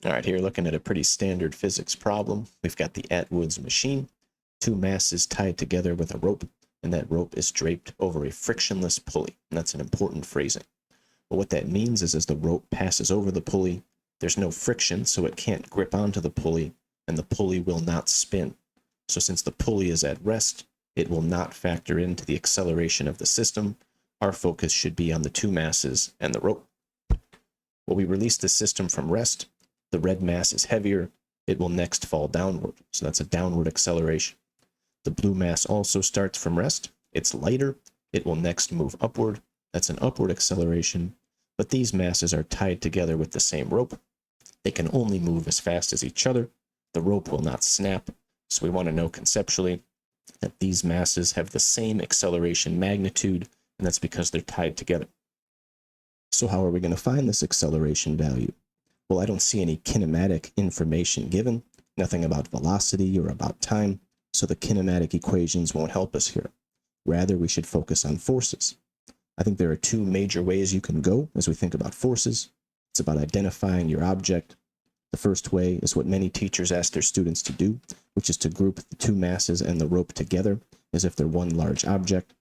All right, here looking at a pretty standard physics problem. We've got the Atwood's machine, two masses tied together with a rope, and that rope is draped over a frictionless pulley. And that's an important phrasing. But what that means is as the rope passes over the pulley, there's no friction, so it can't grip onto the pulley, and the pulley will not spin. So since the pulley is at rest, it will not factor into the acceleration of the system. Our focus should be on the two masses and the rope. When we release the system from rest, the red mass is heavier, it will next fall downward. So that's a downward acceleration. The blue mass also starts from rest. It's lighter. It will next move upward. That's an upward acceleration. But these masses are tied together with the same rope. They can only move as fast as each other. The rope will not snap. So we want to know conceptually that these masses have the same acceleration magnitude, and that's because they're tied together. So how are we going to find this acceleration value? Well, I don't see any kinematic information given, nothing about velocity or about time, so the kinematic equations won't help us here. Rather, we should focus on forces. I think there are two major ways you can go as we think about forces. It's about identifying your object. The first way is what many teachers ask their students to do, which is to group the two masses and the rope together as if they're one large object.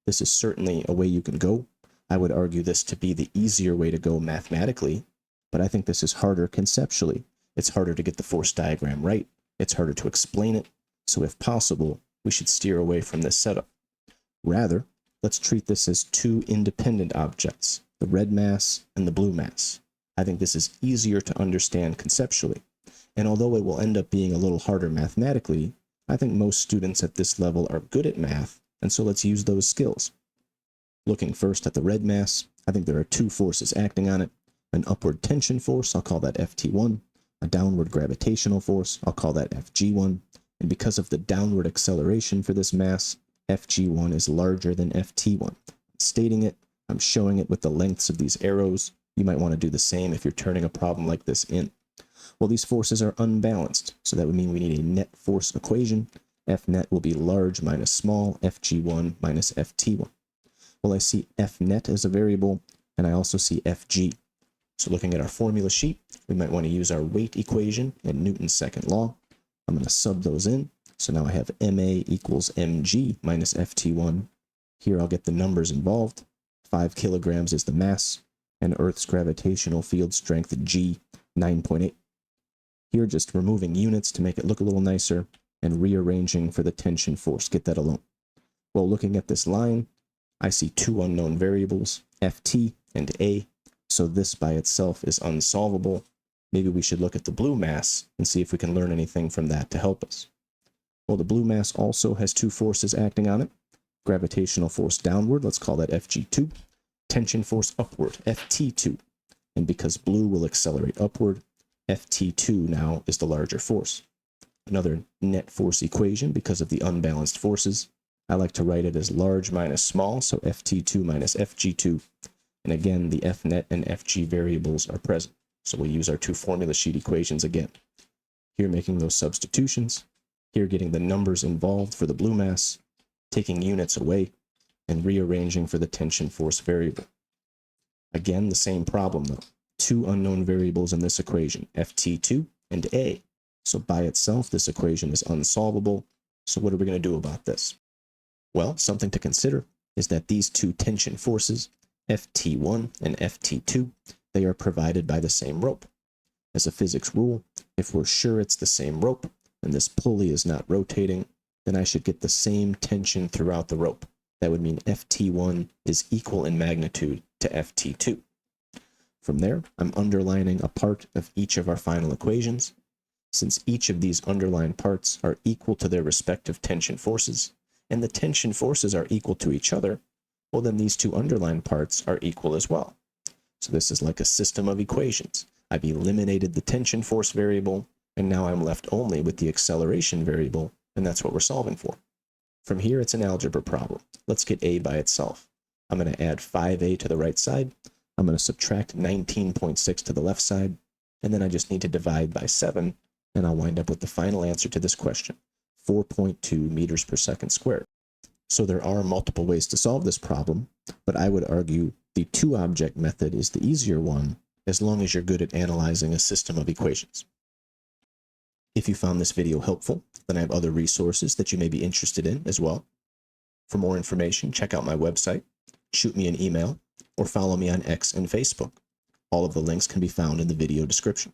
This is certainly a way you can go. I would argue this to be the easier way to go mathematically, but I think this is harder conceptually. It's harder to get the force diagram right. It's harder to explain it. So if possible, we should steer away from this setup. Rather, let's treat this as two independent objects, the red mass and the blue mass. I think this is easier to understand conceptually. And although it will end up being a little harder mathematically, I think most students at this level are good at math, and so let's use those skills. Looking first at the red mass, I think there are two forces acting on it. An upward tension force, I'll call that Ft1. A downward gravitational force, I'll call that Fg1. And because of the downward acceleration for this mass, Fg1 is larger than Ft1. I'm stating it, I'm showing it with the lengths of these arrows. You might want to do the same if you're turning a problem like this in. Well, these forces are unbalanced, so that would mean we need a net force equation. F net will be large minus small, Fg1 minus Ft1. Well, I see F net as a variable, and I also see Fg. So looking at our formula sheet, we might want to use our weight equation and Newton's second law. I'm going to sub those in. So now I have ma equals mg minus Ft1. Here I'll get the numbers involved. 5 kilograms is the mass, and Earth's gravitational field strength G, 9.8. Here just removing units to make it look a little nicer, and rearranging for the tension force. Get that alone. Well, looking at this line, I see two unknown variables, Ft and A. So this by itself is unsolvable. Maybe we should look at the blue mass and see if we can learn anything from that to help us. Well, the blue mass also has two forces acting on it. Gravitational force downward, let's call that Fg2. Tension force upward, Ft2. And because blue will accelerate upward, Ft2 now is the larger force. Another net force equation because of the unbalanced forces. I like to write it as large minus small, so Ft2 minus Fg2. And again, the F net and Fg variables are present. So we'll use our two formula sheet equations again. Here making those substitutions. Here getting the numbers involved for the blue mass, taking units away, and rearranging for the tension force variable. Again, the same problem though. Two unknown variables in this equation, Ft2 and A. So by itself, this equation is unsolvable. So what are we going to do about this? Well, something to consider is that these two tension forces, Ft1 and Ft2, they are provided by the same rope. As a physics rule, if we're sure it's the same rope and this pulley is not rotating, then I should get the same tension throughout the rope. That would mean Ft1 is equal in magnitude to Ft2. From there, I'm underlining a part of each of our final equations. Since each of these underlined parts are equal to their respective tension forces, and the tension forces are equal to each other, well then these two underlined parts are equal as well. So this is like a system of equations. I've eliminated the tension force variable, and now I'm left only with the acceleration variable, and that's what we're solving for. From here, it's an algebra problem. Let's get A by itself. I'm going to add 5A to the right side. I'm going to subtract 19.6 to the left side, and then I just need to divide by 7, and I'll wind up with the final answer to this question, 4.2 meters per second squared. So there are multiple ways to solve this problem, but I would argue the two-object method is the easier one, as long as you're good at analyzing a system of equations. If you found this video helpful, then I have other resources that you may be interested in as well. For more information, check out my website, shoot me an email, or follow me on X and Facebook. All of the links can be found in the video description.